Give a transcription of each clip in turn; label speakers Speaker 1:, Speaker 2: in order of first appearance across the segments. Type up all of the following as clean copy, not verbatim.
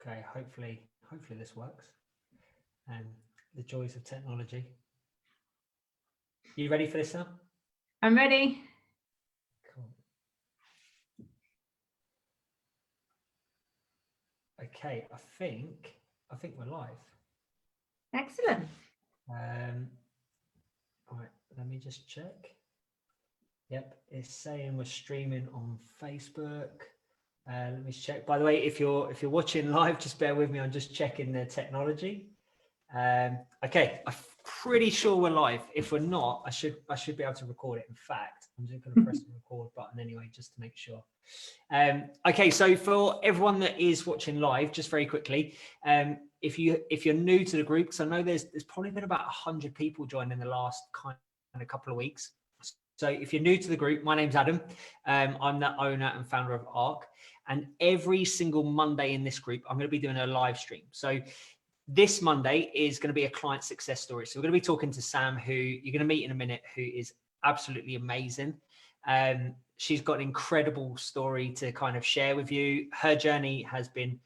Speaker 1: Okay, hopefully this works. The joys of technology. You ready for this now?
Speaker 2: I'm ready.
Speaker 1: Cool. Okay, I think we're live.
Speaker 2: Excellent.
Speaker 1: All right, let me just check. Yep, it's saying we're streaming on Facebook. Let me check. By the way, if you're watching live, just bear with me. I'm just checking the technology. Okay, I'm pretty sure we're live. If we're not, I should be able to record it. In fact, I'm just going to press the record button anyway, just to make sure. Okay, so for everyone that is watching live, just very quickly, if you're new to the group, because I know there's probably been about 100 people joined in the last kind of couple of weeks. So if you're new to the group, my name's Adam. I'm the owner and founder of ARC. And every single Monday in this group, I'm going to be doing a live stream. So this Monday is going to be a client success story. So we're going to be talking to Sam, who you're going to meet in a minute, who is absolutely amazing. She's got an incredible story to kind of share with you. Her journey has been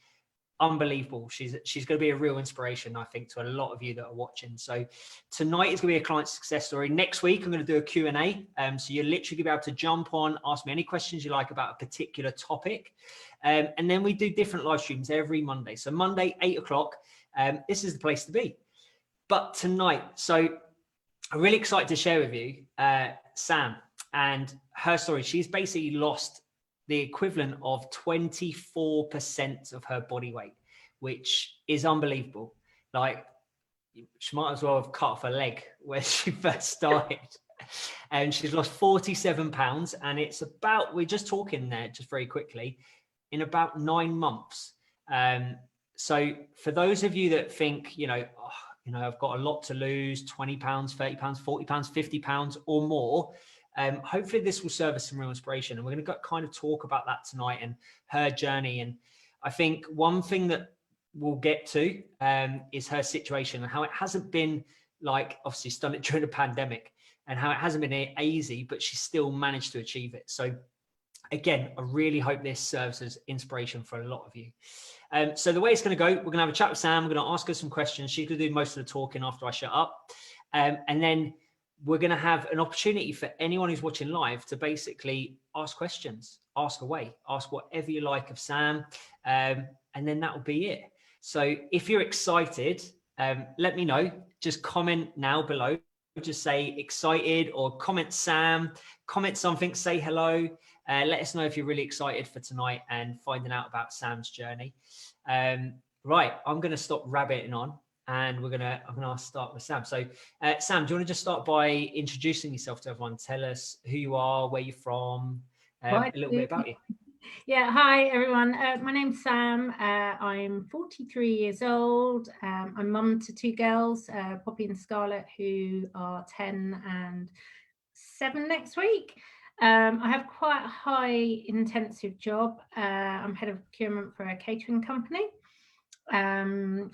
Speaker 1: unbelievable. She's going to be a real inspiration, I think, to a lot of you that are watching. So tonight is going to be a client success story. Next week, I'm going to do a Q&A. So you're literally going to be able to jump on, ask me any questions you like about a particular topic. And then we do different live streams every Monday. So Monday, 8 o'clock, this is the place to be. But tonight, so I'm really excited to share with you Sam and her story. She's basically lost the equivalent of 24% of her body weight, which is unbelievable. Like, she might as well have cut off her leg when she first started. And she's lost 47 pounds. And it's about, we're just talking there just very quickly, in about 9 months. So for those of you that think, I've got a lot to lose, 20 pounds, 30 pounds, 40 pounds, 50 pounds or more, hopefully this will serve as some real inspiration. And we're going to kind of talk about that tonight and her journey. And I think one thing that we'll get to is her situation and how it hasn't been, like, obviously she's done it during the pandemic, and how it hasn't been easy, but she still managed to achieve it. So again, I really hope this serves as inspiration for a lot of you. So the way it's going to go, we're going to have a chat with Sam. We're going to ask her some questions. She's going to do most of the talking after I shut up. And then we're going to have an opportunity for anyone who's watching live to basically ask questions, ask away, ask whatever you like of Sam. And then that will be it. So if you're excited, let me know. Just comment now below. Just say excited, or comment Sam, comment something, say hello. Let us know if you're really excited for tonight and finding out about Sam's journey. Right, I'm going to stop rabbiting on, and I'm going to start with Sam. So Sam, do you want to just start by introducing yourself to everyone? Tell us who you are, where you're from, a little bit about you.
Speaker 2: Yeah, hi everyone. My name's Sam. I'm 43 years old. I'm mum to 2 girls, Poppy and Scarlett, who are 10 and 7 next week. I have quite a high intensive job. I'm head of procurement for a catering company. And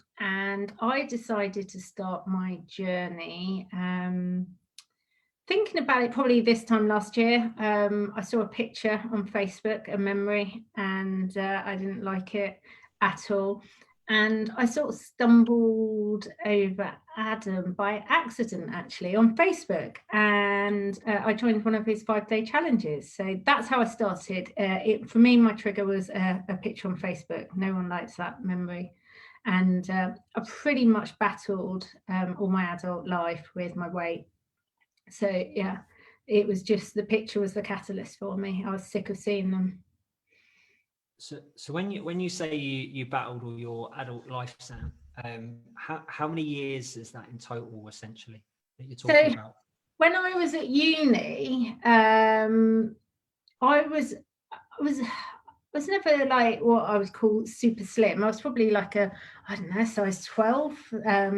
Speaker 2: I decided to start my journey thinking about it probably this time last year. I saw a picture on Facebook, a memory, and I didn't like it at all. And I sort of stumbled over Adam by accident, actually, on Facebook. And I joined one of his 5-day challenges. So that's how I started. For me, my trigger was a picture on Facebook. No one likes that memory. And I pretty much battled all my adult life with my weight. So yeah, it was just, the picture was the catalyst for me. I was sick of seeing them.
Speaker 1: So when you say you battled all your adult life, Sam, how many years is that in total, essentially, that you're talking about?
Speaker 2: When I was at uni, I was never like what I would call super slim. I was probably like a, I don't know, size 12,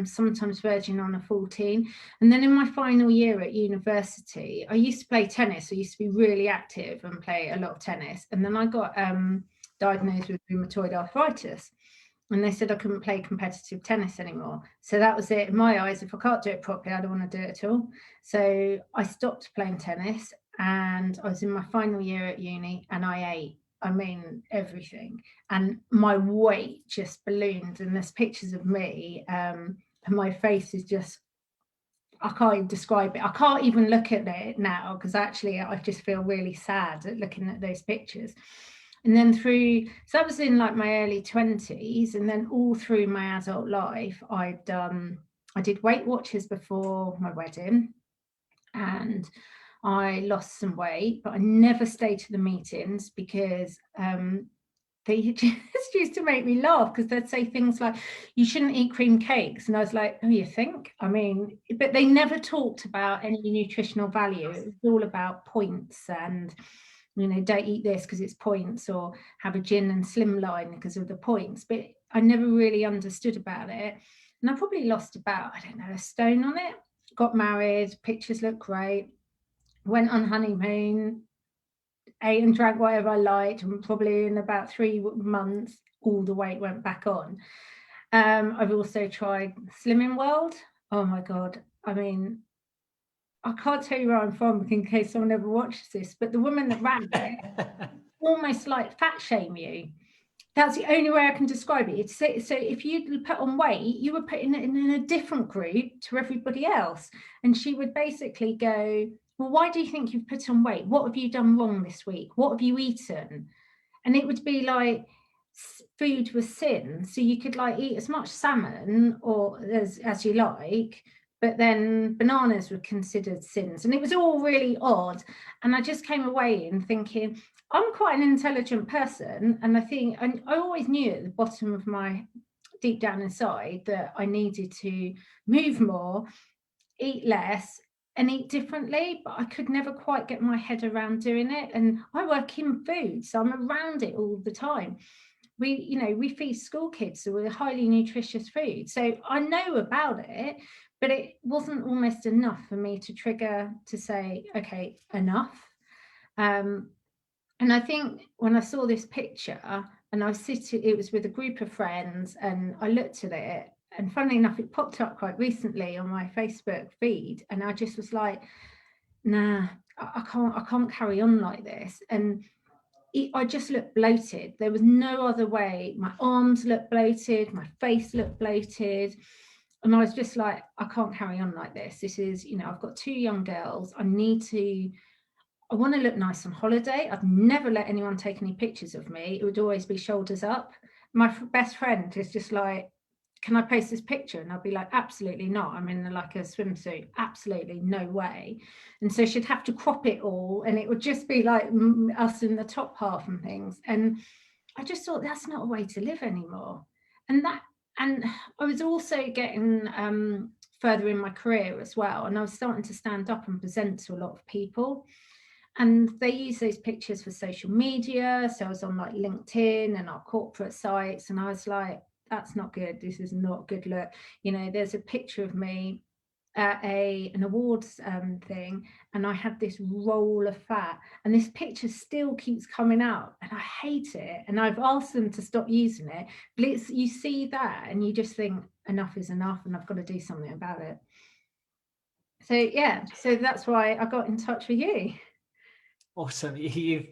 Speaker 2: sometimes verging on a 14. And then in my final year at university, I used to play tennis. I used to be really active and play a lot of tennis. And then I got diagnosed with rheumatoid arthritis. And they said I couldn't play competitive tennis anymore. So that was it. In my eyes, if I can't do it properly, I don't want to do it at all. So I stopped playing tennis, and I was in my final year at uni, and I I mean, everything. And my weight just ballooned. And there's pictures of me, and my face is just, I can't even describe it. I can't even look at it now, because actually I just feel really sad at looking at those pictures. And then so I was in like my early 20s, and then all through my adult life, I did Weight Watchers before my wedding, and I lost some weight, but I never stayed to the meetings, because they just used to make me laugh, because they'd say things like, you shouldn't eat cream cakes. And I was like, oh, you think? I mean, but they never talked about any nutritional value. It was all about points, and, you know, don't eat this because it's points, or have a gin and slimline because of the points. But I never really understood about it. And I probably lost about, I don't know, a stone on it. Got married, pictures look great. Went on honeymoon, ate and drank whatever I liked, and probably in about 3 months, all the weight went back on. I've also tried Slimming World. Oh my God. I mean, I can't tell you where I'm from in case someone ever watches this, but the woman that ran it almost like fat shame you. That's the only way I can describe it. So if you put on weight, you were put in a different group to everybody else. And she would basically go, well, why do you think you've put on weight? What have you done wrong this week? What have you eaten? And it would be like, food was sin. So you could like eat as much salmon or as you like, but then bananas were considered sins. And it was all really odd. And I just came away in thinking, I'm quite an intelligent person. And I always knew at the bottom of my, deep down inside, that I needed to move more, eat less, and eat differently, but I could never quite get my head around doing it. And I work in food, so I'm around it all the time. We feed school kids with highly nutritious food, so I know about it, but it wasn't almost enough for me to trigger to say, okay, enough. And I think when I saw this picture, and it was with a group of friends, and I looked at it, and funnily enough, it popped up quite recently on my Facebook feed, and I just was like, nah, I can't carry on like this. And I just looked bloated. There was no other way. My arms looked bloated, my face looked bloated. And I was just like, I can't carry on like this. This is, I've got 2 young girls. I want to look nice on holiday. I've never let anyone take any pictures of me. It would always be shoulders up. My best friend is just like, can I post this picture? And I'll be like, absolutely not. I'm in like a swimsuit. Absolutely no way. And so she'd have to crop it all, and it would just be like us in the top half and things. And I just thought, that's not a way to live anymore. And I was also getting further in my career as well. And I was starting to stand up and present to a lot of people. And they use those pictures for social media. So I was on like LinkedIn and our corporate sites. And I was like, that's not good. This is not a good look. There's a picture of me at an awards thing, and I had this roll of fat, and this picture still keeps coming out, and I hate it. And I've asked them to stop using it, but you see that and you just think, enough is enough, and I've got to do something about it. So yeah, so that's why I got in touch with you.
Speaker 1: Awesome. You've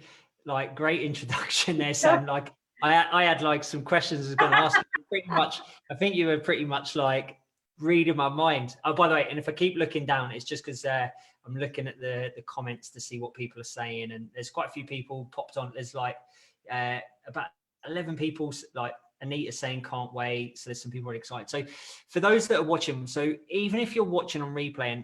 Speaker 1: like great introduction there, Sam. Like I had like some questions I was going to ask you. Pretty much, I think you were pretty much like reading my mind. Oh, by the way, and if I keep looking down, it's just because I'm looking at the comments to see what people are saying, and there's quite a few people popped on. There's like about 11 people, like Anita saying can't wait. So there's some people really excited. So for those that are watching, so even if you're watching on replay, and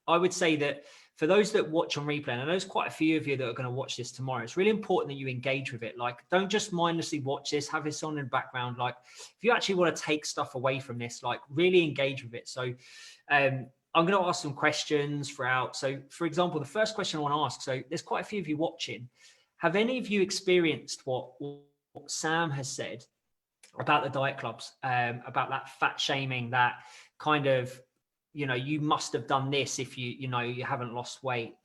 Speaker 1: I would say that for those that watch on replay, and I know there's quite a few of you that are going to watch this tomorrow, it's really important that you engage with it. Like, don't just mindlessly watch this, have this on in the background. Like, if you actually want to take stuff away from this, like really engage with it. So I'm going to ask some questions throughout. So for example, the first question I want to ask, so there's quite a few of you watching. Have any of you experienced what Sam has said about the diet clubs, about that fat shaming, that kind of, you must have done this if you haven't lost weight.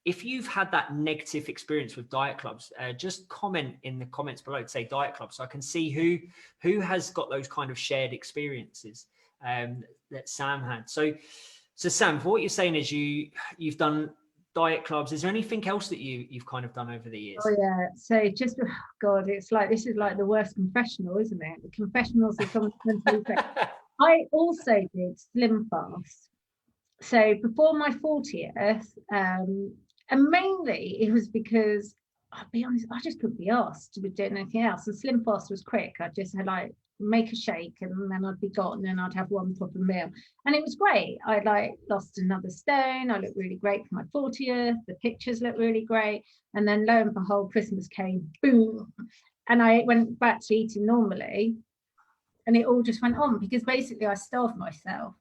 Speaker 1: If you've had that negative experience with diet clubs, just comment in the comments below to say diet club, so I can see who has got those kind of shared experiences that Sam had. So Sam, for what you're saying is you've done diet clubs. Is there anything else that you've kind of done over the years?
Speaker 2: Oh yeah. So just God, it's like this is like the worst confessional, isn't it? The confessionals of someone's mentally sick. I also did Slim Fast. So before my 40th, and mainly it was because I'll be honest, I just couldn't be asked to be doing anything else. And Slim Fast was quick. I just had like make a shake and then I'd be gone and I'd have one proper meal. And it was great. I like lost another stone. I looked really great for my 40th. The pictures looked really great. And then lo and behold, Christmas came, boom. And I went back to eating normally. And it all just went on because basically I starved myself.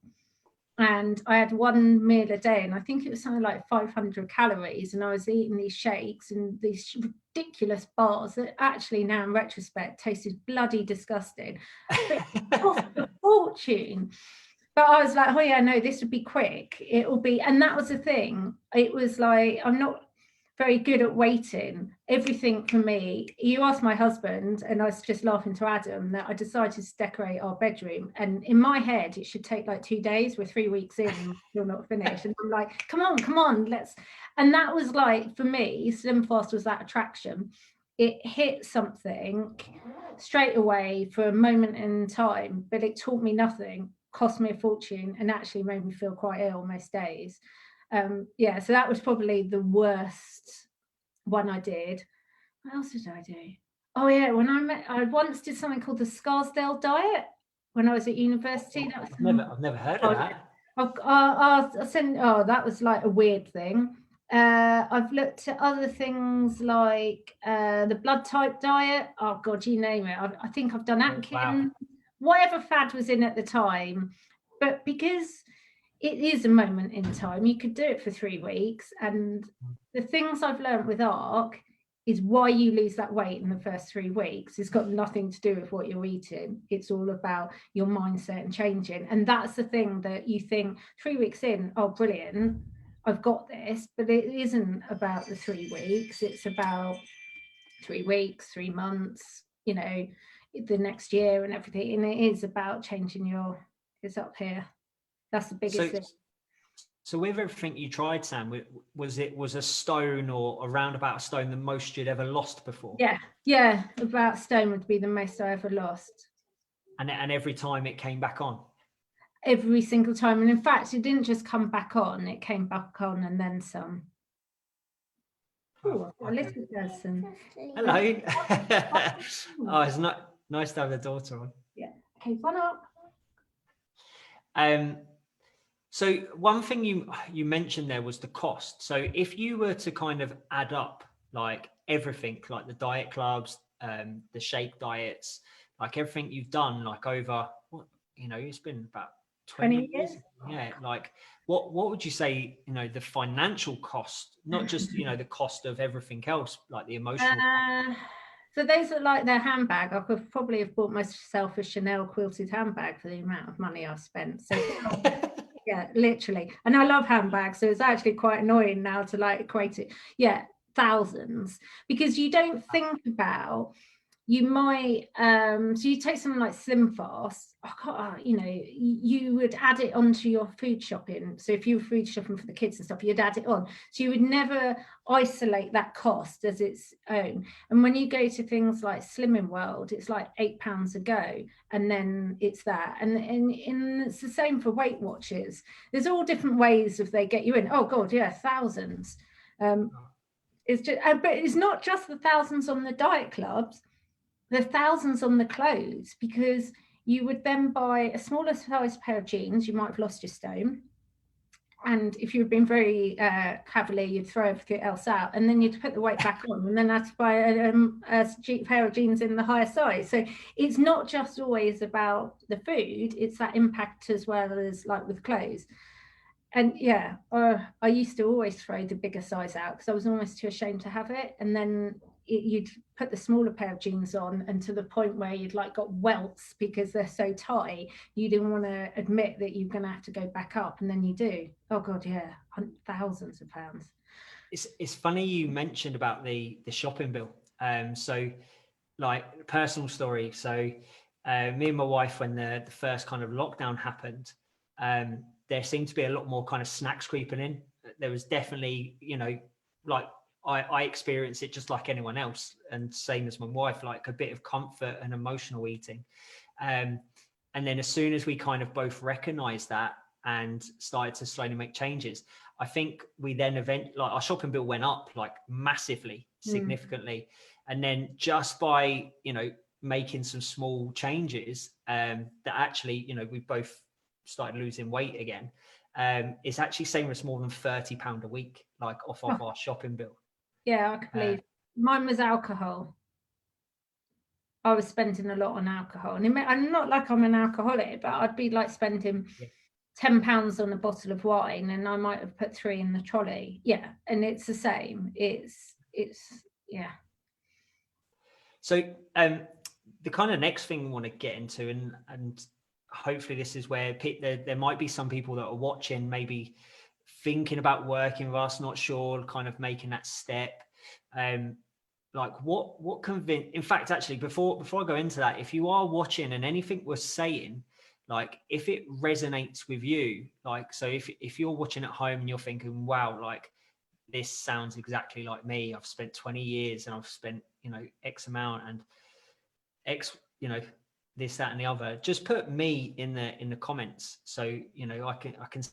Speaker 2: And I had one meal a day, and I think it was something like 500 calories. And I was eating these shakes and these ridiculous bars that actually now in retrospect tasted bloody disgusting. But it cost a fortune. But I was like, oh yeah, no, this would be quick. It will be, and that was the thing. It was like, I'm not very good at waiting. Everything for me, you asked my husband, and I was just laughing to Adam that I decided to decorate our bedroom, and in my head it should take like 2 days. We're 3 weeks in and we're not finished, and I'm like, come on, let's. And that was like, for me, Slim Fast was that attraction. It hit something straight away for a moment in time, but it taught me nothing, cost me a fortune, and actually made me feel quite ill most days. Yeah, so that was probably the worst one I did. What else did I do? Oh yeah, I once did something called the Scarsdale diet when I was at university. That was
Speaker 1: I've never heard of that.
Speaker 2: I'll send. Oh, that was like a weird thing. I've looked at other things like the blood type diet. Oh God, you name it. I think I've done Atkins,
Speaker 1: Wow.
Speaker 2: whatever fad was in at the time. But because it is a moment in time, you could do it for 3 weeks. And the things I've learned with ARC is why you lose that weight in the first 3 weeks. It's got nothing to do with what you're eating. It's all about your mindset and changing. And that's the thing that you think 3 weeks in, oh, brilliant, I've got this. But it isn't about the 3 weeks. It's about 3 weeks, 3 months, the next year and everything. And it is about changing it's up here. That's the biggest thing.
Speaker 1: So with everything you tried, Sam, was a stone or around about a stone the most you'd ever lost before?
Speaker 2: Yeah, about a stone would be the most I ever lost.
Speaker 1: And every time it came back on?
Speaker 2: Every single time. And in fact, it didn't just come back on, it came back on and then some. Oh, a little person.
Speaker 1: Hello. Oh, it's not nice to have the daughter on.
Speaker 2: Yeah. Okay, one up.
Speaker 1: So one thing you mentioned there was the cost. So if you were to kind of add up like everything, like the diet clubs, the shake diets, like everything you've done, like over, it's been about 20 years. Yeah. Like what would you say, the financial cost, not just, the cost of everything else, like the emotional cost?
Speaker 2: So those are like their handbag. I could probably have bought myself a Chanel quilted handbag for the amount of money I've spent. So yeah, literally. And I love handbags, so it's actually quite annoying now to like equate it. Yeah, thousands, because you don't think about, you might so you take something like Slim Fast, you would add it onto your food shopping. So if you were food shopping for the kids and stuff, you'd add it on, so you would never isolate that cost as its own. And when you go to things like Slimming World, it's like £8 a go, and then it's that, and it's the same for Weight Watchers. There's all different ways of they get you in. Oh God, yeah, thousands. It's just, but it's not just the thousands on the diet clubs. The thousands on the clothes, because you would then buy a smaller size pair of jeans, you might have lost your stone, and if you've been very cavalier, you'd throw everything else out, and then you'd put the weight back on, and then have to buy a pair of jeans in the higher size. So it's not just always about the food, it's that impact as well as like with clothes. And yeah, I used to always throw the bigger size out because I was almost too ashamed to have it. And then you'd put the smaller pair of jeans on, and to the point where you'd like got welts because they're so tight, you didn't want to admit that you're going to have to go back up, and then you do. Oh God, yeah, thousands of pounds.
Speaker 1: It's funny you mentioned about the shopping bill. So like personal story. So me and my wife, when the first kind of lockdown happened, there seemed to be a lot more kind of snacks creeping in there was definitely, you know, like I experience it just like anyone else, and same as my wife, like a bit of comfort and emotional eating. And then as soon as we kind of both recognized that and started to slowly make changes, I think we then like our shopping bill went up like massively, significantly. And then just by, you know, making some small changes, that actually, you know, we both started losing weight again. It's actually saving us more than £30 a week, like off of our shopping bill.
Speaker 2: Yeah, I can believe. Mine was alcohol. I was spending a lot on alcohol, and I'm not like I'm an alcoholic, but I'd be like spending £10 on a bottle of wine, and I might have put 3 in the trolley. Yeah, and it's the same. It's yeah.
Speaker 1: So the kind of next thing we want to get into, and hopefully this is where there might be some people that are watching, maybe thinking about working with us, not sure, kind of making that step. Like what convince, in fact, actually, before I go into that, if you are watching and anything we're saying, like if it resonates with you, like, so if you're watching at home and you're thinking, wow, like this sounds exactly like me, I've spent 20 years and I've spent, you know, X amount and X, you know, this, that, and the other, just put me in the comments. So, you know, I can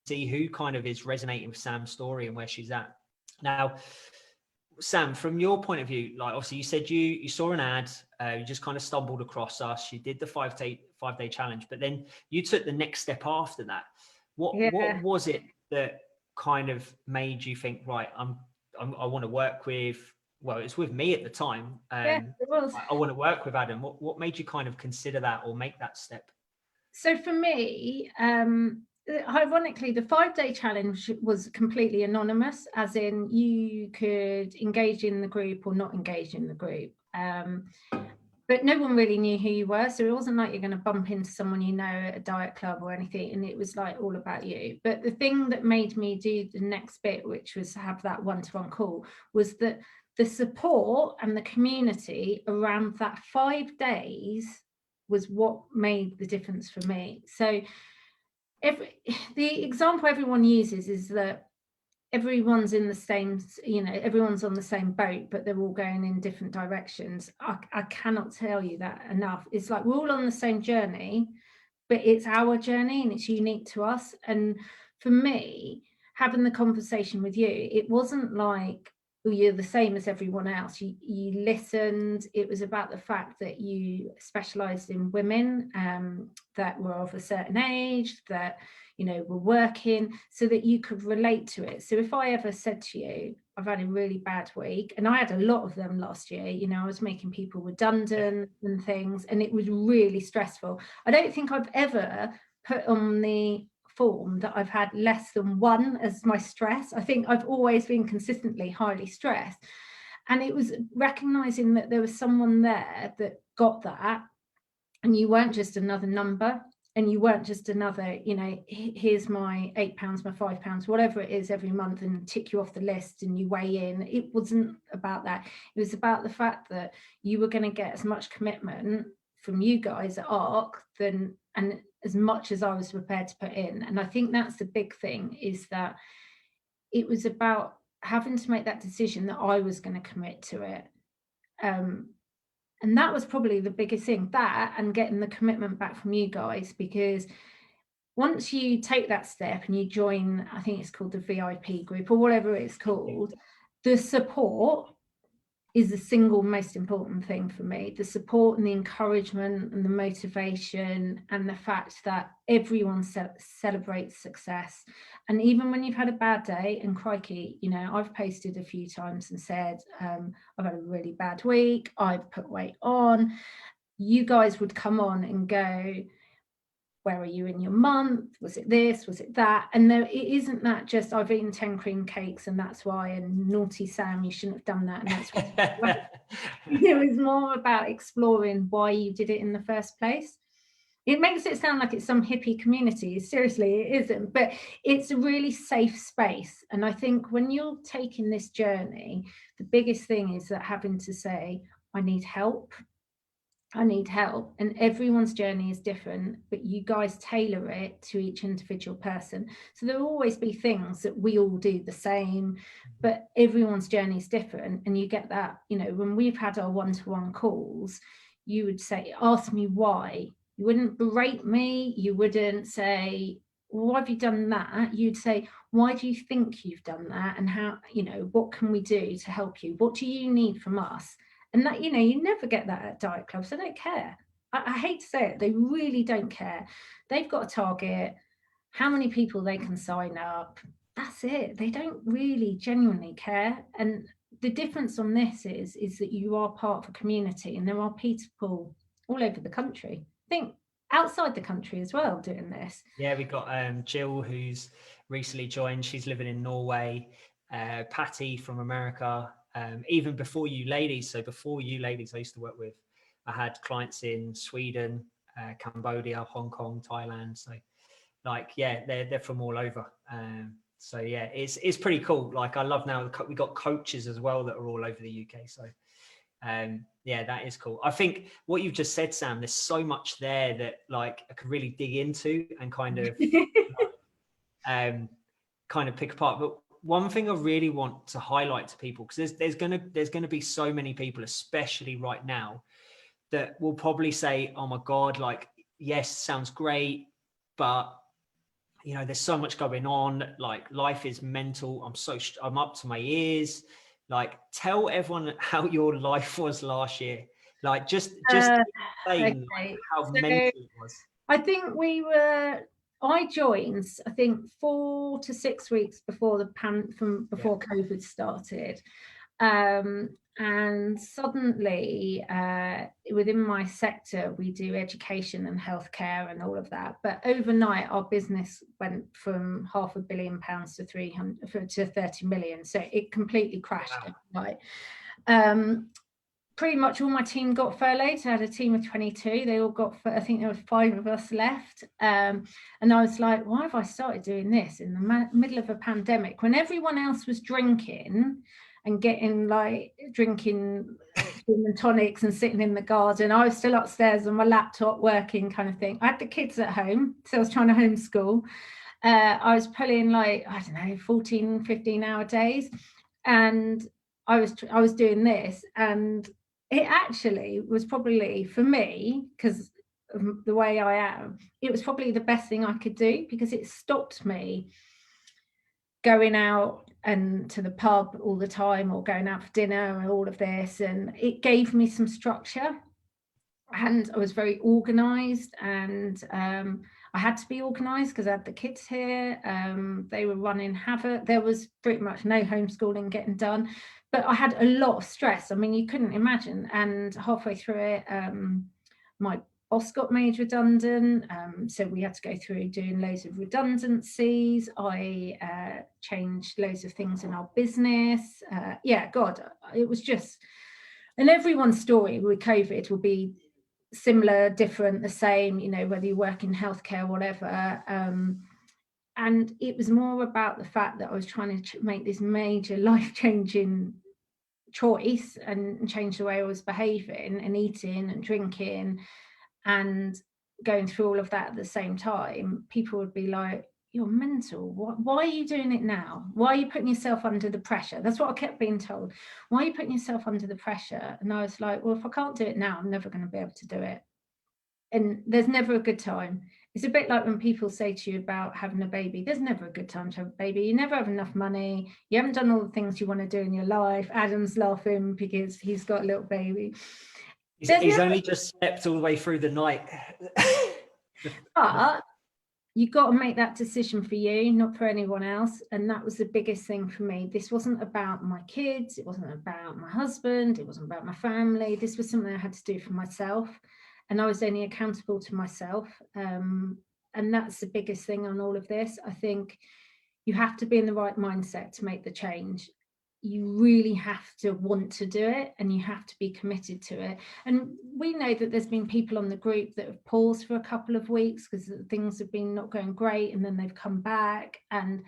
Speaker 1: see who kind of is resonating with Sam's story and where she's at. Now, Sam, from your point of view, like obviously you said you saw an ad, you just kind of stumbled across us, you did the 5-day challenge, but then you took the next step after that. What was it that kind of made you think, right, I want to work with, well, it's with me at the time.
Speaker 2: Yeah, it was.
Speaker 1: I want to work with Adam. What made you kind of consider that or make that step?
Speaker 2: So for me, ironically, the 5-day challenge was completely anonymous, as in you could engage in the group or not engage in the group. But no one really knew who you were. So it wasn't like you're going to bump into someone you know at a diet club or anything. And it was like all about you. But the thing that made me do the next bit, which was have that one-to-one call, was that the support and the community around that 5 days was what made the difference for me. So the example everyone uses is that everyone's in the same, you know, everyone's on the same boat, but they're all going in different directions. I cannot tell you that enough. It's like we're all on the same journey, but it's our journey and it's unique to us. And for me, having the conversation with you, it wasn't like, oh, you're the same as everyone else. You listened. It was about the fact that you specialized in women that were of a certain age, that, you know, were working, so that you could relate to it. So if I ever said to you, I've had a really bad week, and I had a lot of them last year, you know, I was making people redundant and things, and it was really stressful. I don't think I've ever put on the form that I've had less than 1 as my stress. I think I've always been consistently highly stressed. And it was recognizing that there was someone there that got that, and you weren't just another number, and you weren't just another, you know, here's my £8, my £5, whatever it is every month, and tick you off the list and you weigh in. It wasn't about that. It was about the fact that you were going to get as much commitment from you guys at ARC and as much as I was prepared to put in. And I think that's the big thing, is that it was about having to make that decision that I was going to commit to it. And that was probably the biggest thing, that and getting the commitment back from you guys, because once you take that step and you join, I think it's called the VIP group or whatever it's called, the support is the single most important thing for me. The support and the encouragement and the motivation, and the fact that everyone celebrates success. And even when you've had a bad day, and crikey, you know, I've posted a few times and said, I've had a really bad week, I've put weight on. You guys would come on and go, where are you in your month? Was it this? Was it that? And there, it isn't that just I've eaten 10 cream cakes and that's why, and naughty Sam, you shouldn't have done that. And that's why. It was more about exploring why you did it in the first place. It makes it sound like it's some hippie community. Seriously, it isn't, but it's a really safe space. And I think when you're taking this journey, the biggest thing is that having to say, I need help. I need help. And everyone's journey is different, but you guys tailor it to each individual person. So there will always be things that we all do the same, but everyone's journey is different. And you get that, you know, when we've had our one-to-one calls, you would say, ask me why. You wouldn't berate me. You wouldn't say, why have you done that? You'd say, why do you think you've done that? And how, you know, what can we do to help you? What do you need from us? And that, you know, you never get that at diet clubs. They don't care. I hate to say it, they really don't care. They've got a target, how many people they can sign up. That's it. They don't really genuinely care. And the difference on this is that you are part of a community, and there are people all over the country. I think outside the country as well doing this.
Speaker 1: Yeah, we've got Jill, who's recently joined. She's living in Norway. Patty from America. Even before you ladies, so before you ladies, I used to work with, I had clients in Sweden, Cambodia, Hong Kong, Thailand. So like, yeah, they're from all over. So yeah, it's pretty cool. Like, I love now we got coaches as well that are all over the UK. So yeah, that is cool. I think what you've just said, Sam, there's so much there that like I could really dig into and kind of kind of pick apart. But one thing I really want to highlight to people, because there's gonna be so many people, especially right now, that will probably say, oh my God, like, yes, sounds great, but you know, there's so much going on, like life is mental, I'm up to my ears. Like, tell everyone how your life was last year. Like, just explain
Speaker 2: Okay.
Speaker 1: like, how mental it was.
Speaker 2: I think I joined, I think 4 to 6 weeks before before COVID started. And suddenly, within my sector, we do education and healthcare and all of that. But overnight, our business went from £500 million to 30 million. So it completely crashed. Wow. Overnight. Pretty much all my team got furloughed. I had a team of 22. They all got, I think there was 5 of us left. And I was like, why have I started doing this in the middle of a pandemic when everyone else was drinking and getting like drinking gin and tonics and sitting in the garden? I was still upstairs on my laptop working, kind of thing. I had the kids at home, so I was trying to homeschool. I was pulling like, I don't know, 14, 15-hour days. And I was doing this, and it actually was probably, for me, because of the way I am, it was probably the best thing I could do, because it stopped me going out and to the pub all the time or going out for dinner and all of this. And it gave me some structure, and I was very organized, and I had to be organized because I had the kids here. They were running havoc. There was pretty much no homeschooling getting done, but I had a lot of stress. I mean, you couldn't imagine. And halfway through it, my boss got made redundant. So we had to go through doing loads of redundancies. I changed loads of things in our business. Yeah, God, it was just, and everyone's story with COVID will be similar, different, the same, you know, whether you work in healthcare or whatever. And it was more about the fact that I was trying to make this major life-changing choice and change the way I was behaving and eating and drinking and going through all of that at the same time. People would be like, you're mental. Why are you doing it now? Why are you putting yourself under the pressure? That's what I kept being told. Why are you putting yourself under the pressure? And I was like, well, if I can't do it now, I'm never going to be able to do it. And there's never a good time. It's a bit like when people say to you about having a baby, there's never a good time to have a baby. You never have enough money. You haven't done all the things you want to do in your life. Adam's laughing because he's got a little baby.
Speaker 1: He's only just slept all the way through the night.
Speaker 2: But you got to make that decision for you, not for anyone else. And that was the biggest thing for me. This wasn't about my kids. It wasn't about my husband. It wasn't about my family. This was something I had to do for myself. And I was only accountable to myself. And that's the biggest thing on all of this. I think you have to be in the right mindset to make the change. You really have to want to do it, and you have to be committed to it. And we know that there's been people on the group that have paused for a couple of weeks because things have been not going great, and then they've come back, and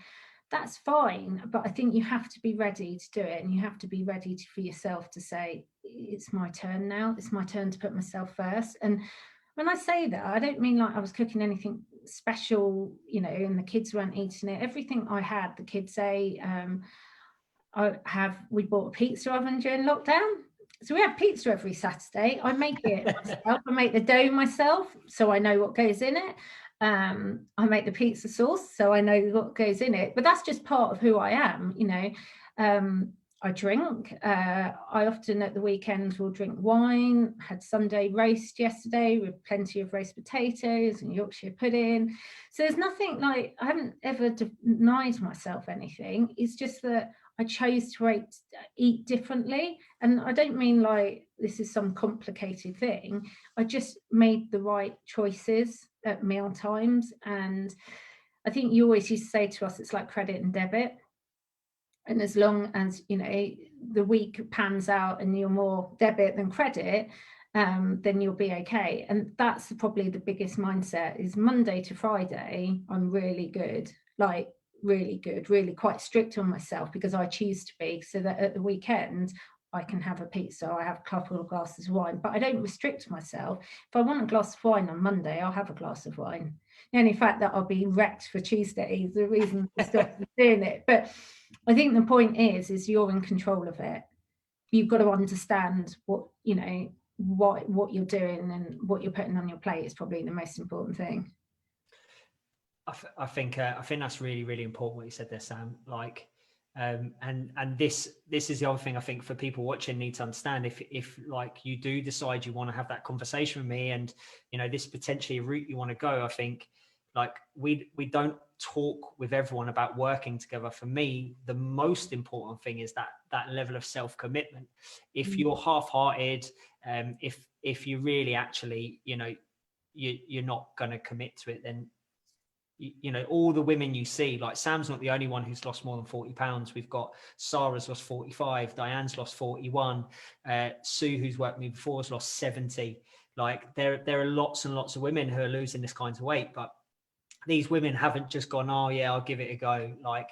Speaker 2: that's fine. But I think you have to be ready to do it, and you have to be ready for yourself to say, it's my turn now. It's my turn to put myself first. And when I say that, I don't mean like I was cooking anything special, you know, and the kids weren't eating it. Everything I had, the kids say, we bought a pizza oven during lockdown. So we have pizza every Saturday. I make it myself. I make the dough myself, so I know what goes in it. I make the pizza sauce, so I know what goes in it. But that's just part of who I am, you know. I drink. I often at the weekends will drink wine. Had Sunday roast yesterday with plenty of roast potatoes and Yorkshire pudding. So there's nothing like, I haven't ever denied myself anything. It's just that I chose to eat differently. And I don't mean like this is some complicated thing. I just made the right choices at meal times. And I think you always used to say to us, it's like credit and debit. And as long as, you know, the week pans out and you're more debit than credit, then you'll be okay. And that's probably the biggest mindset is Monday to Friday, I'm really good, like really good, really quite strict on myself because I choose to be, so that at the weekend I can have a pizza, I have a couple of glasses of wine, but I don't restrict myself. If I want a glass of wine on Monday, I'll have a glass of wine. The only fact that I'll be wrecked for Tuesday is the reason to stop doing it. But I think the point is you're in control of it. You've got to understand what, you know, what you're doing and what you're putting on your plate is probably the most important thing.
Speaker 1: I think that's really, really important what you said there, Sam. Like, and this is the other thing I think for people watching need to understand. If like you do decide you want to have that conversation with me, and you know this is potentially a route you want to go, I think like we don't talk with everyone about working together. For me, the most important thing is that level of self-commitment. If you're half-hearted, if you really actually, you know, you're not going to commit to it, then you know, all the women you see, like Sam's not the only one who's lost more than 40 pounds. We've got Sarah's lost 45, Diane's lost 41, Sue, who's worked with me before, has lost 70. Like there are lots and lots of women who are losing this kind of weight, but these women haven't just gone, oh yeah, I'll give it a go. Like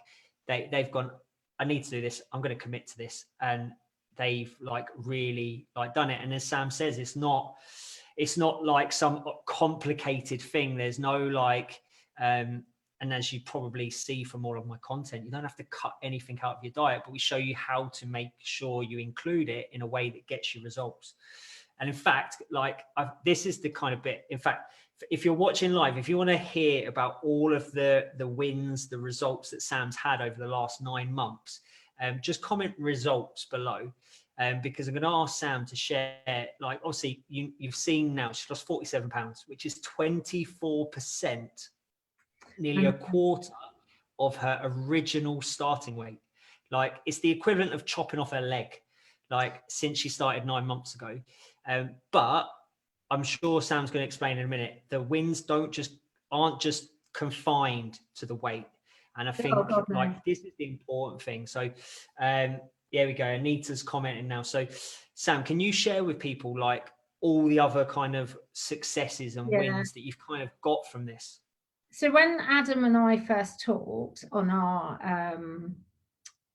Speaker 1: they've gone, I need to do this, I'm going to commit to this. And they've like really like done it. And as Sam says, it's not like some complicated thing. There's no like, and as you probably see from all of my content, you don't have to cut anything out of your diet, but we show you how to make sure you include it in a way that gets you results. And in fact, like this is the kind of bit, in fact, if you're watching live, if you want to hear about all of the wins, the results that Sam's had over the last 9 months, just comment results below. Because I'm going to ask Sam to share, like, obviously you've seen now she's lost 47 pounds, which is 24%, nearly a quarter of her original starting weight. Like it's the equivalent of chopping off her leg, like since she started 9 months ago. But I'm sure Sam's going to explain in a minute, the wins aren't just confined to the weight. And I think like this is the important thing. So there we go. Anita's commenting now. So Sam, can you share with people like all the other kind of successes and wins that you've kind of got from this?
Speaker 2: So when Adam and I first talked on our,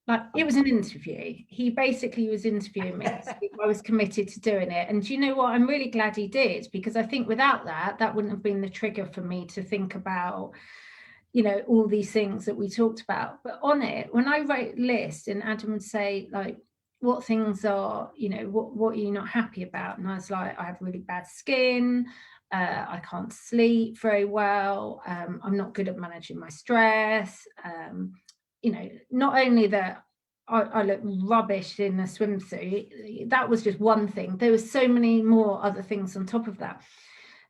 Speaker 2: like it was an interview. He basically was interviewing me. I was committed to doing it. And do you know what? I'm really glad he did, because I think without that wouldn't have been the trigger for me to think about, you know, all these things that we talked about. But on it, when I wrote lists and Adam would say like, what things are, you know, what are you not happy about? And I was like, I have really bad skin. I can't sleep very well. I'm not good at managing my stress. You know, not only that I look rubbish in a swimsuit, that was just one thing. There were so many more other things on top of that.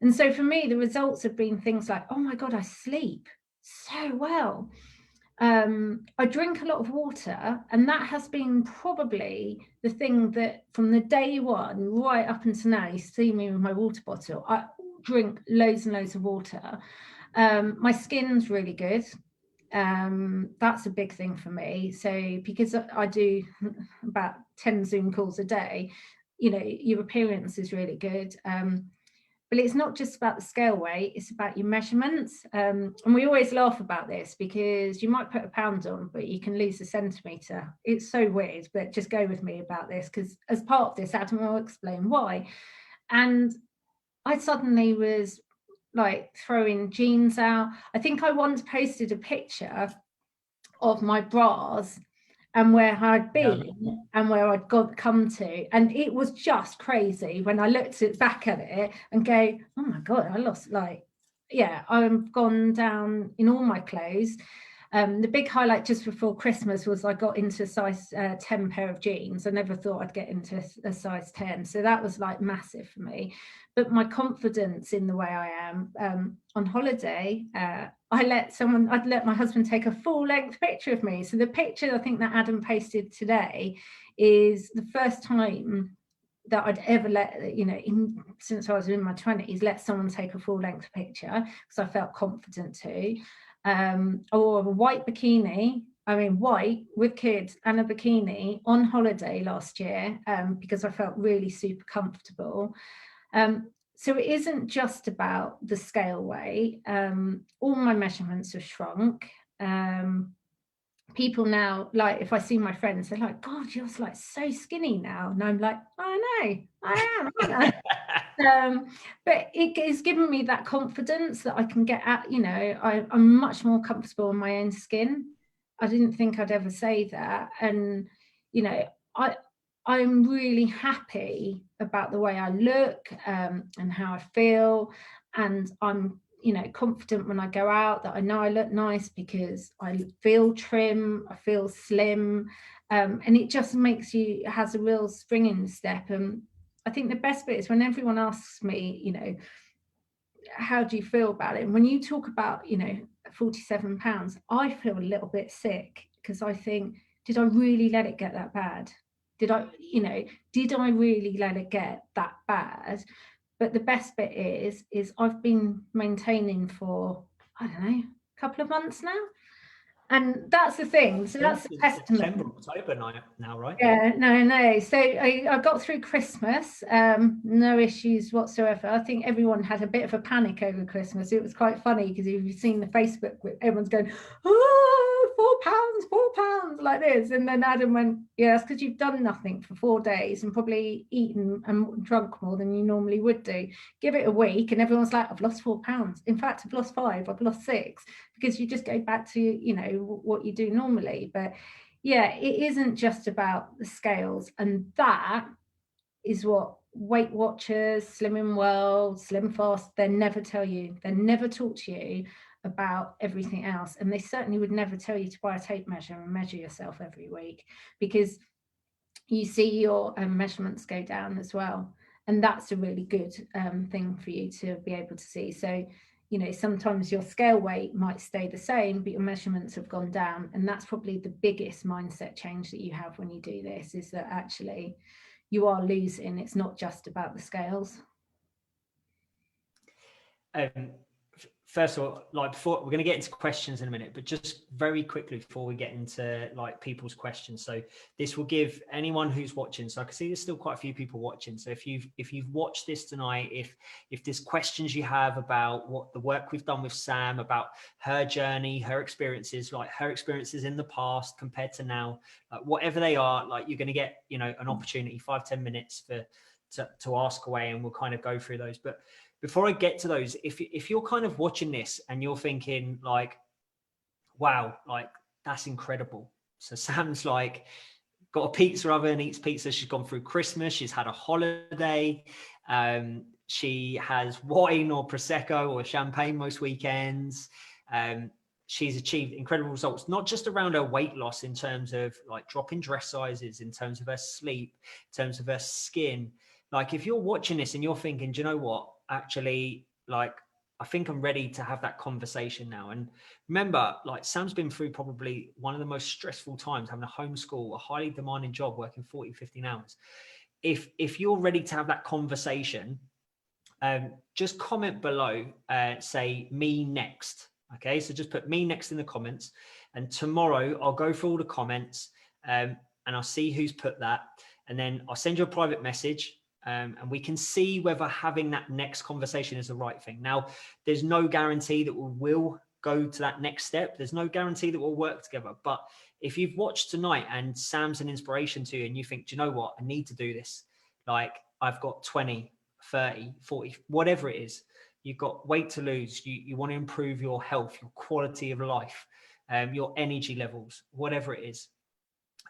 Speaker 2: And so for me, the results have been things like, oh my God, I sleep so well. I drink a lot of water, and that has been probably the thing that from the day one right up until now, you see me with my water bottle, I drink loads and loads of water. My skin's really good. That's a big thing for me. So because I do about 10 Zoom calls a day, you know, your appearance is really good. but it's not just about the scale weight, it's about your measurements. And we always laugh about this because you might put a pound on, but you can lose a centimetre. It's so weird, but just go with me about this, because as part of this, Adam will explain why. And I suddenly was like throwing jeans out. I think I once posted a picture of my bras and where I'd been and where I'd come to, and it was just crazy when I looked back at it and go, oh my god, I lost, like, yeah, I've gone down in all my clothes. The big highlight just before Christmas was I got into a size 10 pair of jeans. I never thought I'd get into a size 10, so that was like massive for me. But my confidence in the way I am, on holiday, I'd let my husband take a full length picture of me. So the picture I think that Adam posted today is the first time that I'd ever let, you know, since I was in my 20s, let someone take a full length picture, because I felt confident to. Or a white bikini, I mean white with kids and a bikini on holiday last year, because I felt really super comfortable. So it isn't just about the scale weight. All my measurements have shrunk. People now, like, if I see my friends, they're like, God, you're like so skinny now. And I'm like, I know, I am, aren't I? But it has given me that confidence that I can get at, you know, I'm much more comfortable in my own skin. I didn't think I'd ever say that. And, you know, I'm really happy about the way I look, and how I feel. And I'm, you know, confident when I go out that I know I look nice because I feel trim, I feel slim, and it just makes you, it has a real spring in the step. And I think the best bit is when everyone asks me, you know, how do you feel about it? And when you talk about, you know, 47 pounds, I feel a little bit sick, because I think, did I really let it get that bad? Did I really let it get that bad? But the best bit is I've been maintaining for, I don't know, a couple of months now. And that's the thing. So that's a testament.
Speaker 1: September, October now, right?
Speaker 2: Yeah, no. So I got through Christmas, no issues whatsoever. I think everyone had a bit of a panic over Christmas. It was quite funny because if you've seen the Facebook, everyone's going, oh, £4, like this. And then Adam went, yeah, that's because you've done nothing for 4 days and probably eaten and drunk more than you normally would do. Give it a week and everyone's like, I've lost £4. In fact, I've lost 5, I've lost 6, because you just go back to, you know, what you do normally. But yeah, it isn't just about the scales, and that is what Weight Watchers, Slimming World, Slim Fast, they never tell you. They never talk to you about everything else, and they certainly would never tell you to buy a tape measure and measure yourself every week, because you see your measurements go down as well, and that's a really good thing for you to be able to see. So, you know, sometimes your scale weight might stay the same, but your measurements have gone down. And that's probably the biggest mindset change that you have when you do this, is that actually you are losing. It's not just about the scales.
Speaker 1: First of all, like, before, we're going to get into questions in a minute, but just very quickly before we get into like people's questions. So this will give anyone who's watching, so I can see there's still quite a few people watching. So if you've watched this tonight, if there's questions you have about what the work we've done with Sam, about her journey, her experiences, like her experiences in the past compared to now, like whatever they are, like you're going to get, you know, an opportunity, 5-10 minutes to ask away, and we'll kind of go through those. But before I get to those, if you're kind of watching this and you're thinking like, wow, like that's incredible. So Sam's like got a pizza oven, eats pizza. She's gone through Christmas. She's had a holiday. She has wine or prosecco or champagne most weekends. She's achieved incredible results, not just around her weight loss in terms of like dropping dress sizes, in terms of her sleep, in terms of her skin. Like if you're watching this and you're thinking, do you know what? Actually, like, I think I'm ready to have that conversation now. And remember, like Sam's been through probably one of the most stressful times, having a homeschool, a highly demanding job, working 40, 15 hours. If you're ready to have that conversation, just comment below, say me next. Okay, so just put me next in the comments, and tomorrow I'll go through all the comments and I'll see who's put that, and then I'll send you a private message. and we can see whether having that next conversation is the right thing. Now, there's no guarantee that we will go to that next step. There's no guarantee that we'll work together. But if you've watched tonight and Sam's an inspiration to you and you think, do you know what, I need to do this. Like, I've got 20, 30, 40, whatever it is. You've got weight to lose. You want to improve your health, your quality of life, your energy levels, whatever it is.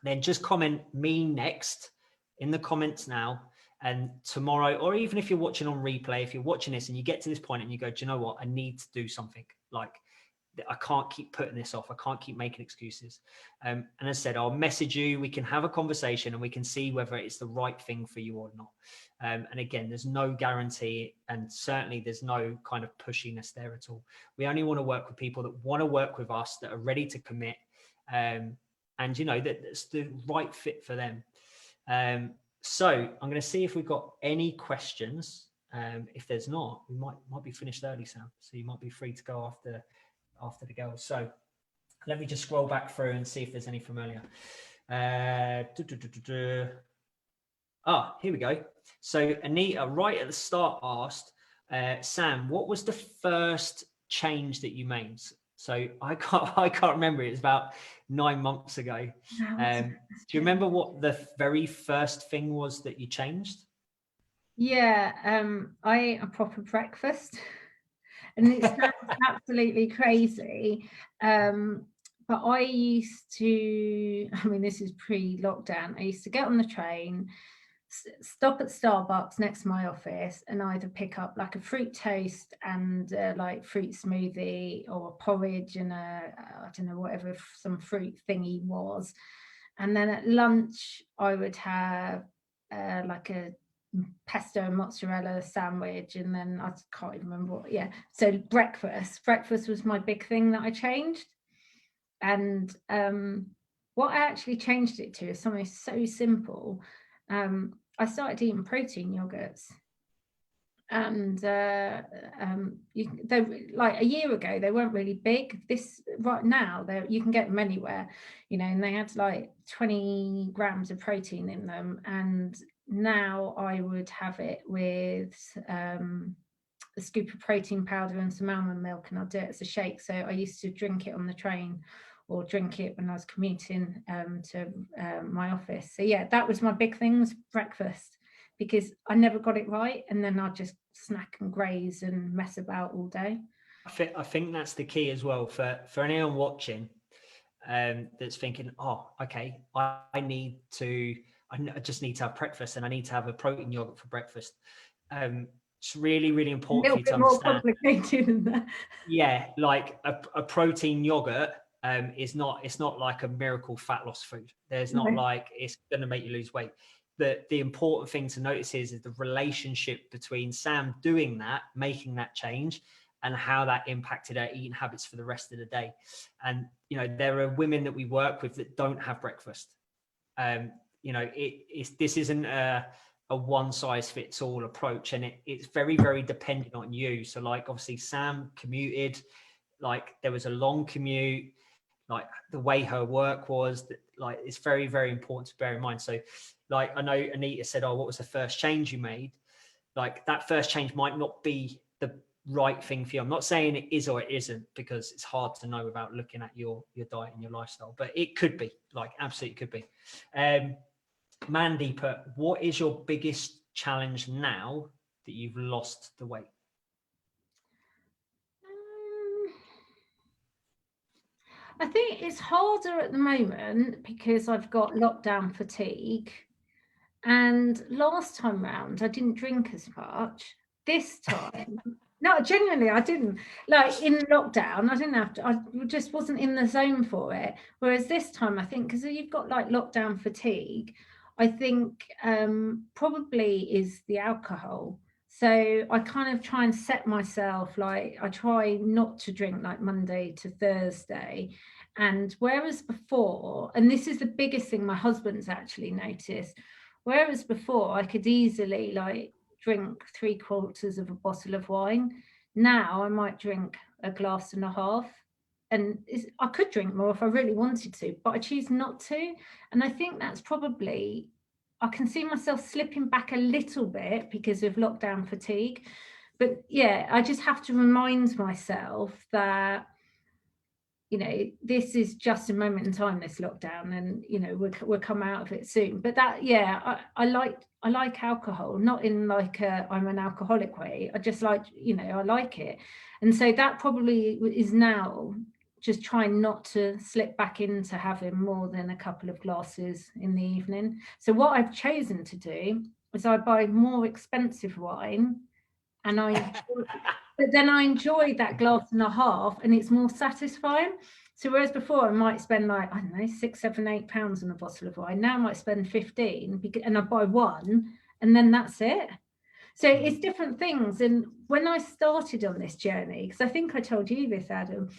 Speaker 1: Then just comment me next in the comments now. And tomorrow, or even if you're watching on replay, if you're watching this and you get to this point and you go, do you know what? I need to do something. Like, I can't keep putting this off. I can't keep making excuses. And as I said, I'll message you. We can have a conversation and we can see whether it's the right thing for you or not. And again, there's no guarantee, and certainly there's no kind of pushiness there at all. We only want to work with people that want to work with us, that are ready to commit, and you know that it's the right fit for them. So I'm going to see if we've got any questions. If there's not, we might be finished early, Sam. So you might be free to go after the girls. So let me just scroll back through and see if there's any from earlier. Here we go. So Anita, right at the start, asked, Sam, what was the first change that you made? So I can't remember. It was about 9 months ago. Do you remember what the very first thing was that you changed?
Speaker 2: Yeah, I ate a proper breakfast. And it sounds absolutely crazy. But I used to, I mean, this is pre-lockdown. I used to get on the train, stop at Starbucks next to my office, and either pick up like a fruit toast and like fruit smoothie, or a porridge and I don't know, whatever some fruit thingy was. And then at lunch, I would have like a pesto and mozzarella sandwich, and then I can't even remember what. Yeah, so breakfast was my big thing that I changed. And what I actually changed it to is something so simple. I started eating protein yogurts, and they, like a year ago they weren't really big. This right now you can get them anywhere, you know, and they had like 20 grams of protein in them. And now I would have it with a scoop of protein powder and some almond milk, and I'll do it as a shake. So I used to drink it on the train or drink it when I was commuting to my office. So yeah, that was my big thing, was breakfast, because I never got it right, and then I'd just snack and graze and mess about all day.
Speaker 1: I think that's the key as well for anyone watching that's thinking, oh, okay, I just need to have breakfast, and I need to have a protein yogurt for breakfast. It's really, really important for you to understand.
Speaker 2: More complicated than that.
Speaker 1: Yeah, like a protein yogurt it's not like a miracle fat loss food. There's not like it's going to make you lose weight. The important thing to notice is the relationship between Sam doing that, making that change, and how that impacted her eating habits for the rest of the day. And, you know, there are women that we work with that don't have breakfast. You know, this isn't a one size fits all approach, and it's very, very dependent on you. So like, obviously Sam commuted, like there was a long commute, like the way her work was, that like it's very, very important to bear in mind. So like, I know Anita said, oh, what was the first change you made? Like that first change might not be the right thing for you. I'm not saying it is or it isn't, because it's hard to know without looking at your diet and your lifestyle, but it could be, like absolutely could be. Mandy put, what is your biggest challenge now that you've lost the weight?
Speaker 2: I think it's harder at the moment because I've got lockdown fatigue. And last time round, I didn't drink as much. This time, no, genuinely, I didn't. Like in lockdown, I didn't have to, I just wasn't in the zone for it. Whereas this time, I think, because you've got like lockdown fatigue, I think probably is the alcohol. So I kind of try and set myself, like I try not to drink like Monday to Thursday. And whereas before, and this is the biggest thing my husband's actually noticed, whereas before I could easily like drink 3/4 of a bottle of wine, now I might drink a glass and a half. And I could drink more if I really wanted to, but I choose not to. And I think that's probably I can see myself slipping back a little bit because of lockdown fatigue. But yeah, I just have to remind myself that, you know, this is just a moment in time, this lockdown, and, you know, we'll come out of it soon. But that, yeah, I like alcohol, not in like I'm an alcoholic way. I just like, you know, I like it. And so that probably is now just trying not to slip back into having more than a couple of glasses in the evening. So what I've chosen to do is I buy more expensive wine, and but then I enjoy that glass and a half, and it's more satisfying. So whereas before I might spend like, I don't know, £6, £7, £8 on a bottle of wine, now I might spend 15, and I buy one, and then that's it. So it's different things. And when I started on this journey, because I think I told you this, Adam,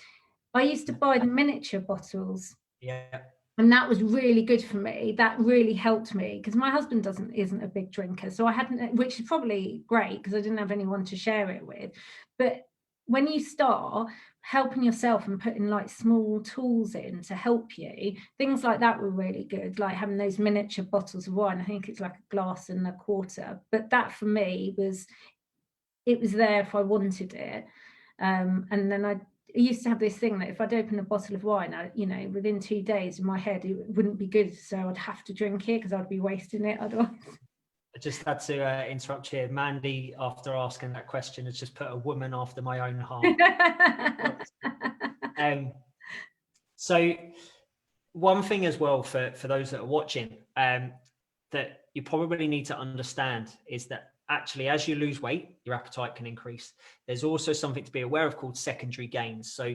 Speaker 2: I used to buy the miniature bottles.
Speaker 1: Yeah.
Speaker 2: And that was really good for me. That really helped me, because my husband isn't a big drinker. So I hadn't, which is probably great because I didn't have anyone to share it with. But when you start helping yourself and putting like small tools in to help you, things like that were really good. Like having those miniature bottles of wine. I think it's like a glass and a quarter. But that for me it was there if I wanted it. And then I used to have this thing that if I'd open a bottle of wine, you know, within 2 days in my head, it wouldn't be good. So I'd have to drink it because I'd be wasting it otherwise.
Speaker 1: I just had to interrupt here. Mandy, after asking that question, has just put a woman after my own heart. So one thing as well for those that are watching, that you probably need to understand is that actually, as you lose weight, your appetite can increase. There's also something to be aware of called secondary gains. So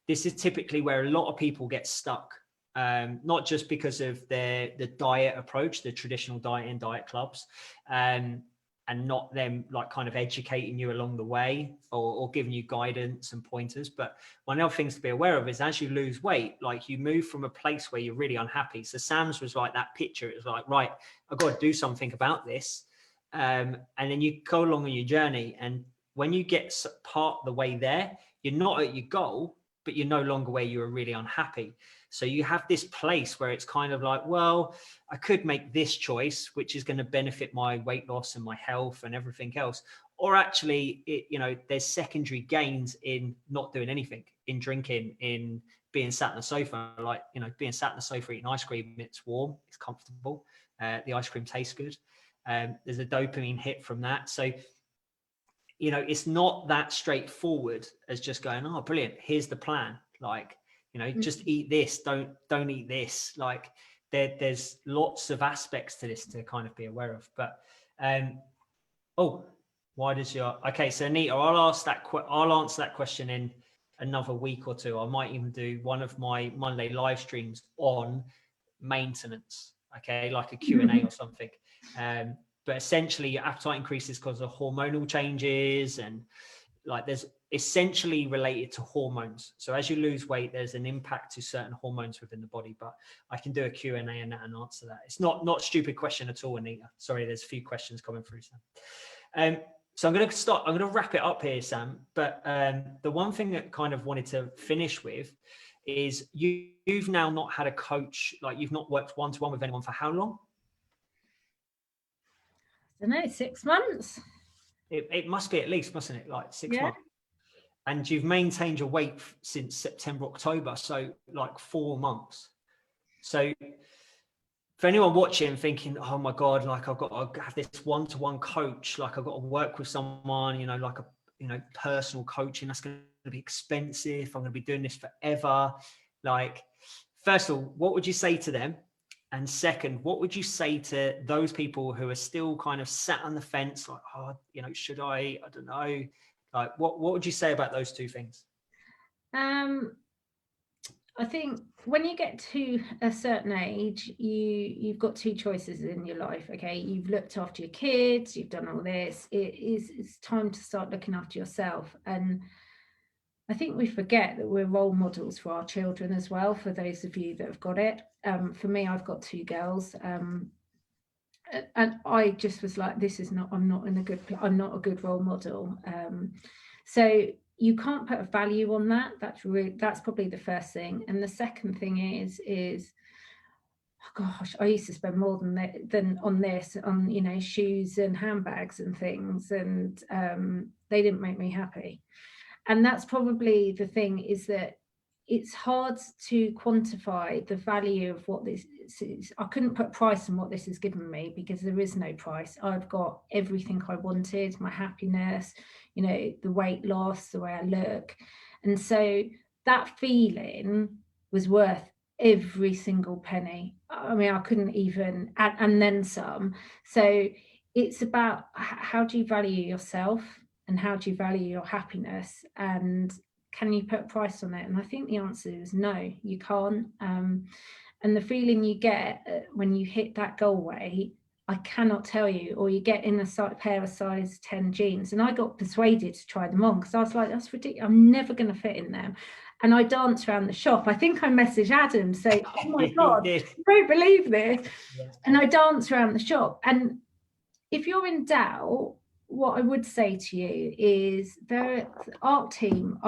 Speaker 1: this is typically where a lot of people get stuck, not just because of the diet approach, the traditional diet in diet clubs, and not them like kind of educating you along the way or giving you guidance and pointers. But one of the things to be aware of is as you lose weight, like you move from a place where you're really unhappy. So Sam's was like that picture. It was like, right, I've got to do something about this. And then you go along on your journey. And when you get part the way there, you're not at your goal, but you're no longer where you were really unhappy. So you have this place where it's kind of like, well, I could make this choice, which is going to benefit my weight loss and my health and everything else. Or actually, you know, there's secondary gains in not doing anything, in drinking, in being sat on the sofa, like, you know, being sat on the sofa eating ice cream. It's warm, it's comfortable. The ice cream tastes good. There's a dopamine hit from that. So, you know, it's not that straightforward as just going, oh, brilliant, here's the plan. Like, you know, just eat this, don't eat this. Like there's lots of aspects to this to kind of be aware of. But why does okay, so Anita, I'll answer that question in another week or two. I might even do one of my Monday live streams on maintenance, okay, like a Q&A or something. But essentially your appetite increases because of hormonal changes, and like there's essentially related to hormones. So as you lose weight, there's an impact to certain hormones within the body. But I can do a Q&A and answer that. It's not a stupid question at all, Anita. Sorry, there's a few questions coming through, Sam. So I'm going to wrap it up here, Sam. But the one thing that kind of wanted to finish with is you've now not had a coach, like you've not worked one-to-one with anyone for how long?
Speaker 2: I don't know, 6 months.
Speaker 1: It must be at least, mustn't it? Like 6 months. And you've maintained your weight since September, October. So like 4 months. So for anyone watching thinking, oh my God, like I've got to have this one-to-one coach, like I've got to work with someone, you know, like a, you know, personal coaching, that's going to be expensive. I'm going to be doing this forever. Like, first of all, what would you say to them? And second, what would you say to those people who are still kind of sat on the fence, like, oh, you know, should I don't know. Like, what would you say about those two things?
Speaker 2: I think when you get to a certain age, you've got two choices in your life. Okay, you've looked after your kids, you've done all this. It's time to start looking after yourself. And I think we forget that we're role models for our children as well. For those of you that have got it, for me, I've got 2 girls. And I just was like, I'm not a good role model. So you can't put a value on that. That's probably the first thing. And the second thing is gosh, I used to spend more than on this, on, you know, shoes and handbags and things, and they didn't make me happy. And that's probably the thing, is that it's hard to quantify the value of what this is. I couldn't put a price on what this has given me, because there is no price. I've got everything I wanted, my happiness, you know, the weight loss, the way I look. And so that feeling was worth every single penny. I mean, I couldn't even, and then some. So it's about how do you value yourself, and how do you value your happiness, and can you put a price on it? And I think the answer is no, you can't. And the feeling you get when you hit that goal weight, I cannot tell you. Or you get in a pair of size 10 jeans, and I got persuaded to try them on, because I was like, that's ridiculous, I'm never going to fit in them. And I danced around the shop. I think I messaged Adam saying, oh my God, I don't believe this. Yeah. And I danced around the shop. And if you're in doubt, what I would say to you is, the ARC team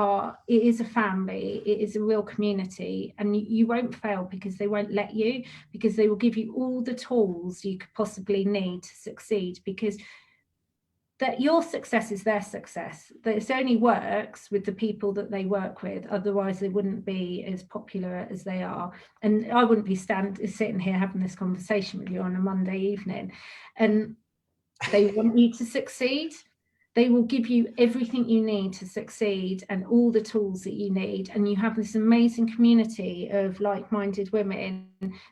Speaker 2: it is a family, it is a real community, and you won't fail, because they won't let you, because they will give you all the tools you could possibly need to succeed, because that your success is their success. That it only works with the people that they work with, otherwise they wouldn't be as popular as they are. And I wouldn't be sitting here having this conversation with you on a Monday evening. And they want you to succeed. They will give you everything you need to succeed, and all the tools that you need. And you have this amazing community of like-minded women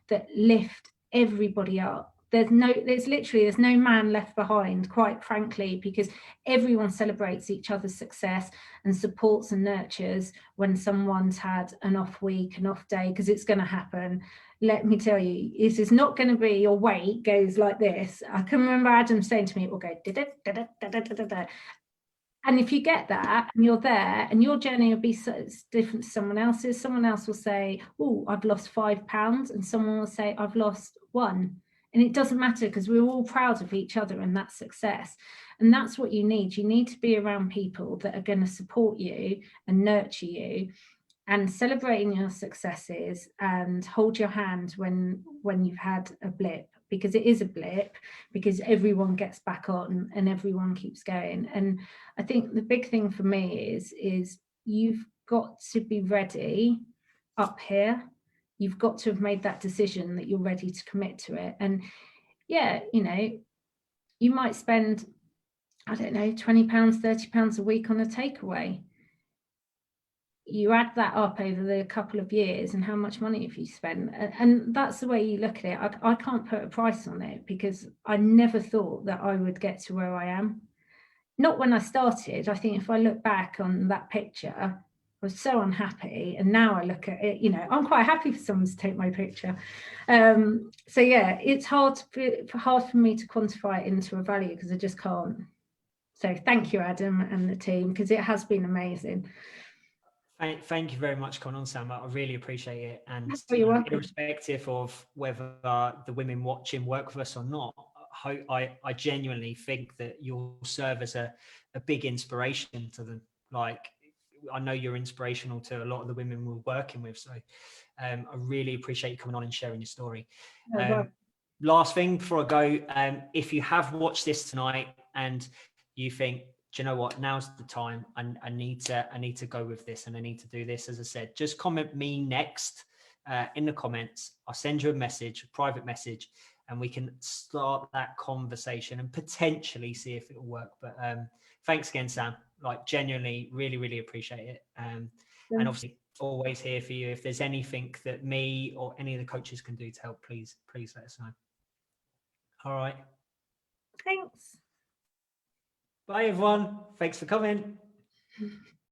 Speaker 2: that lift everybody up. There's no man left behind, quite frankly, because everyone celebrates each other's success and supports and nurtures when someone's had an off week, an off day, because it's going to happen. Let me tell you, this is not going to be your weight goes like this. I can remember Adam saying to me, it will go da-da-da-da-da-da-da-da. And if you get that and you're there, and your journey will be so different to someone else's. Someone else will say, oh, I've lost 5 pounds, and someone will say, I've lost 1. And it doesn't matter, because we're all proud of each other and that success. And that's what you need. You need to be around people that are going to support you and nurture you, and celebrating your successes, and hold your hand when you've had a blip, because it is a blip, because everyone gets back on and everyone keeps going. And I think the big thing for me is you've got to be ready up here. You've got to have made that decision that you're ready to commit to it. And yeah, you know, you might spend, I don't know, £20, £30 a week on a takeaway. You add that up over the couple of years, and how much money have you spent? And that's the way you look at it. I can't put a price on it, because I never thought that I would get to where I am. Not when I started. I think if I look back on that picture, I was so unhappy, and now I look at it, you know, I'm quite happy for someone to take my picture. So yeah, it's hard for me to quantify it into a value, because I just can't. So thank you, Adam and the team, because it has been amazing.
Speaker 1: Thank you very much, coming on, Sam. I really appreciate it. And irrespective of whether the women watching work with us or not, I genuinely think that you'll serve as a big inspiration to them. Like, I know you're inspirational to a lot of the women we're working with. So I really appreciate you coming on and sharing your story. Last thing before I go, if you have watched this tonight and you think, do you know what, now's the time, I need to go with this, and I need to do this, as I said, just comment me next in the comments. I'll send you a message, a private message, and we can start that conversation and potentially see if it'll work. But thanks again, Sam. Like, genuinely, really, really appreciate it. And obviously always here for you. If there's anything that me or any of the coaches can do to help, please let us know. All right.
Speaker 2: Thanks.
Speaker 1: Bye, everyone. Thanks for coming.